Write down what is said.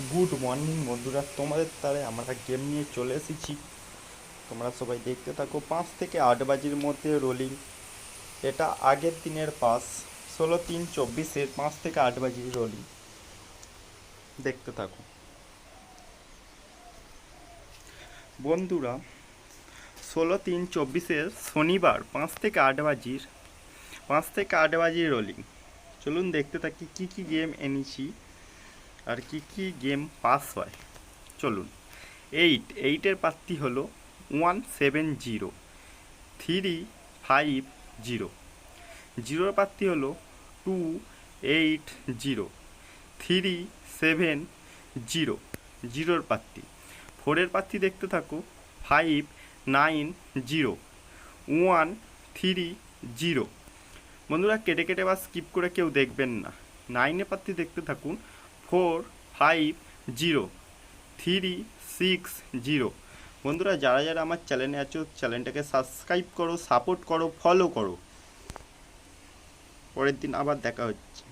Good morning বন্ধুরা, তোমাদের তারে আমরা গেম নিয়ে চলে এসেছি। তোমরা সবাই দেখতে থাকো। 5 থেকে 8 বাজির মধ্যে রোলিং। এটা আগের দিনের পাস, 16/3/24-এর 5 থেকে 8 বাজির রোলিং। দেখতে থাকো বন্ধুরা। 16/3/24-এর শনিবার 5 থেকে 8 বাজির 5 থেকে 8 বাজির রোলিং। চলুন দেখতে থাকি কি কি গেম এনেছি আর কি কি গেম পাস হয়। চলুন। এইটের প্রার্থী হলো 170, 350। জিরোর প্রার্থী হলো 280, 370। জিরোর প্রার্থী। ফোরের প্রার্থী দেখতে থাকো, 590, 130। বন্ধুরা কেটে কেটে বা স্কিপ করে কেউ দেখবেন না। নাইনের প্রার্থী দেখতে থাকুন, 450, 360। বন্ধুরা যারা যারা আমার চ্যানেলে আছো চ্যানেলটাকে সাবস্ক্রাইব করো, সাপোর্ট করো, ফলো করো। পরের দিন আবার দেখা হচ্ছে।